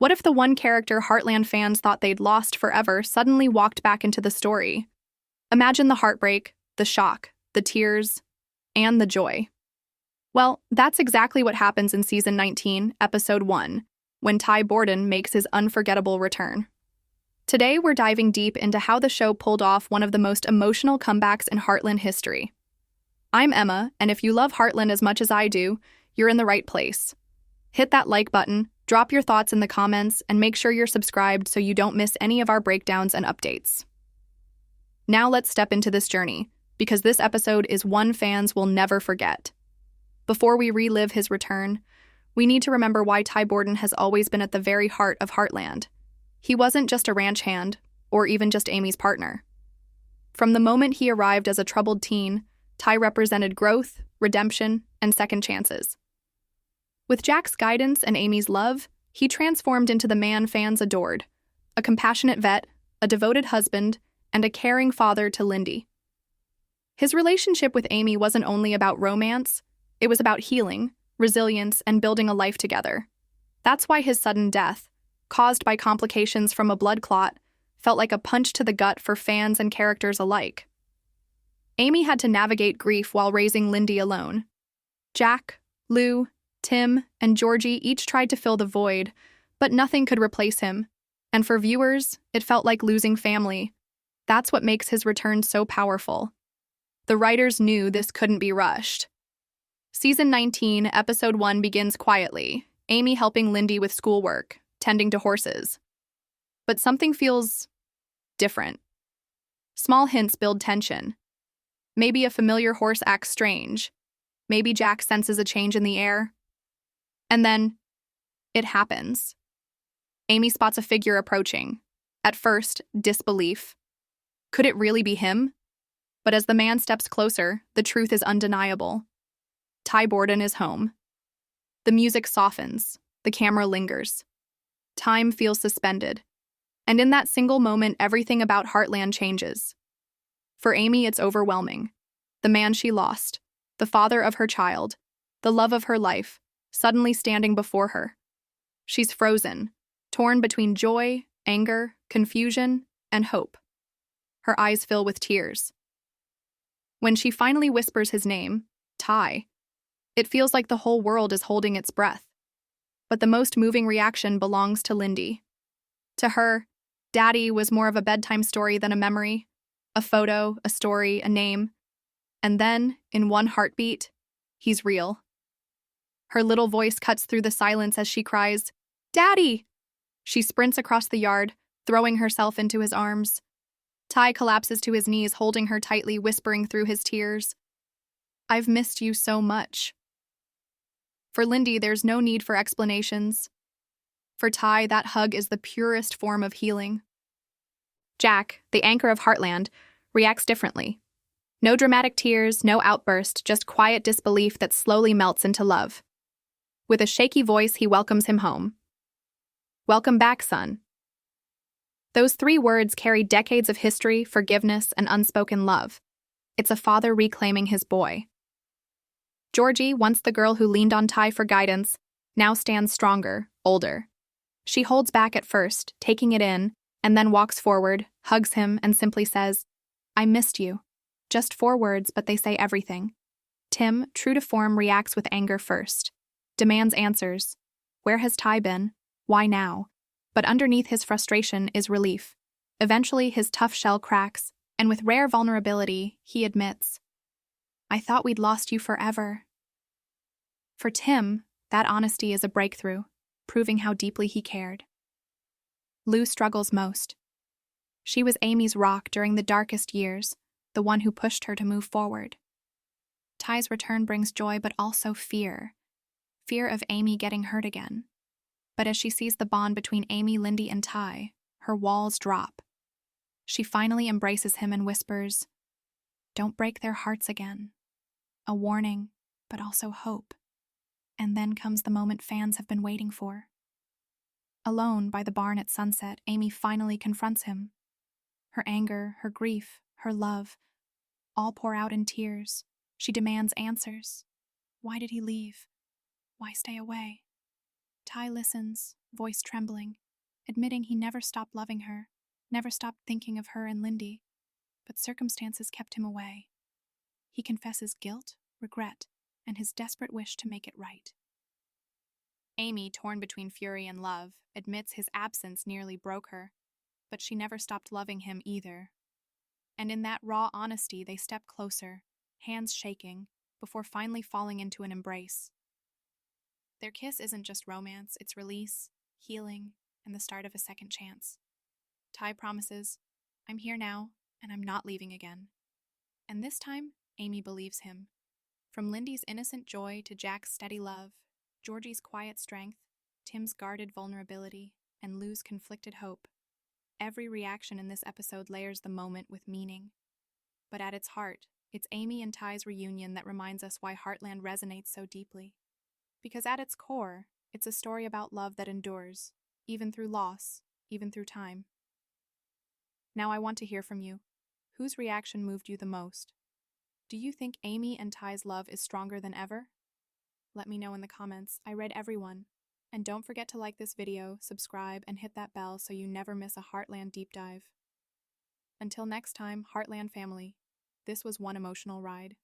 What if the one character Heartland fans thought they'd lost forever suddenly walked back into the story? Imagine the heartbreak, the shock, the tears, and the joy. Well, that's exactly what happens in Season 19, Episode 1, when Ty Borden makes his unforgettable return. Today, we're diving deep into how the show pulled off one of the most emotional comebacks in Heartland history. I'm Emma, and if you love Heartland as much as I do, you're in the right place. Hit that like button, drop your thoughts in the comments, and make sure you're subscribed so you don't miss any of our breakdowns and updates. Now let's step into this journey, because this episode is one fans will never forget. Before we relive his return, we need to remember why Ty Borden has always been at the very heart of Heartland. He wasn't just a ranch hand, or even just Amy's partner. From the moment he arrived as a troubled teen, Ty represented growth, redemption, and second chances. With Jack's guidance and Amy's love, he transformed into the man fans adored, a compassionate vet, a devoted husband, and a caring father to Lindy. His relationship with Amy wasn't only about romance, it was about healing, resilience, and building a life together. That's why his sudden death, caused by complications from a blood clot, felt like a punch to the gut for fans and characters alike. Amy had to navigate grief while raising Lindy alone. Jack, Lou, Tim, and Georgie each tried to fill the void, but nothing could replace him. And for viewers, it felt like losing family. That's what makes his return so powerful. The writers knew this couldn't be rushed. Season 19, Episode 1 begins quietly, Amy helping Lindy with schoolwork, tending to horses. But something feels different. Small hints build tension. Maybe a familiar horse acts strange. Maybe Jack senses a change in the air. And then, it happens. Amy spots a figure approaching. At first, disbelief. Could it really be him? But as the man steps closer, the truth is undeniable. Ty Borden is home. The music softens. The camera lingers. Time feels suspended. And in that single moment, everything about Heartland changes. For Amy, it's overwhelming. The man she lost, the father of her child, the love of her life, suddenly standing before her. She's frozen, torn between joy, anger, confusion, and hope. Her eyes fill with tears. When she finally whispers his name, Ty, it feels like the whole world is holding its breath. But the most moving reaction belongs to Lindy. To her, Daddy was more of a bedtime story than a memory, a photo, a story, a name. And then, in one heartbeat, he's real. Her little voice cuts through the silence as she cries, "Daddy!" She sprints across the yard, throwing herself into his arms. Ty collapses to his knees, holding her tightly, whispering through his tears, "I've missed you so much." For Lindy, there's no need for explanations. For Ty, that hug is the purest form of healing. Jack, the anchor of Heartland, reacts differently. No dramatic tears, no outburst, just quiet disbelief that slowly melts into love. With a shaky voice, he welcomes him home. "Welcome back, son." Those 3 words carry decades of history, forgiveness, and unspoken love. It's a father reclaiming his boy. Georgie, once the girl who leaned on Ty for guidance, now stands stronger, older. She holds back at first, taking it in, and then walks forward, hugs him, and simply says, "I missed you." Just 4 words, but they say everything. Tim, true to form, reacts with anger first. Demands answers. Where has Ty been? Why now? But underneath his frustration is relief. Eventually, his tough shell cracks, and with rare vulnerability, he admits, "I thought we'd lost you forever." For Tim, that honesty is a breakthrough, proving how deeply he cared. Lou struggles most. She was Amy's rock during the darkest years, the one who pushed her to move forward. Ty's return brings joy, but also fear. Fear of Amy getting hurt again. But as she sees the bond between Amy, Lindy, and Ty, her walls drop. She finally embraces him and whispers, "Don't break their hearts again." A warning, but also hope. And then comes the moment fans have been waiting for. Alone by the barn at sunset, Amy finally confronts him. Her anger, her grief, her love, all pour out in tears. She demands answers. Why did he leave? Why stay away? Ty listens, voice trembling, admitting he never stopped loving her, never stopped thinking of her and Lindy, but circumstances kept him away. He confesses guilt, regret, and his desperate wish to make it right. Amy, torn between fury and love, admits his absence nearly broke her, but she never stopped loving him either. And in that raw honesty, they step closer, hands shaking, before finally falling into an embrace. Their kiss isn't just romance, it's release, healing, and the start of a second chance. Ty promises, "I'm here now, and I'm not leaving again." And this time, Amy believes him. From Lindy's innocent joy to Jack's steady love, Georgie's quiet strength, Tim's guarded vulnerability, and Lou's conflicted hope, every reaction in this episode layers the moment with meaning. But at its heart, it's Amy and Ty's reunion that reminds us why Heartland resonates so deeply. Because at its core, it's a story about love that endures, even through loss, even through time. Now I want to hear from you. Whose reaction moved you the most? Do you think Amy and Ty's love is stronger than ever? Let me know in the comments. I read everyone. And don't forget to like this video, subscribe, and hit that bell so you never miss a Heartland deep dive. Until next time, Heartland family, this was one emotional ride.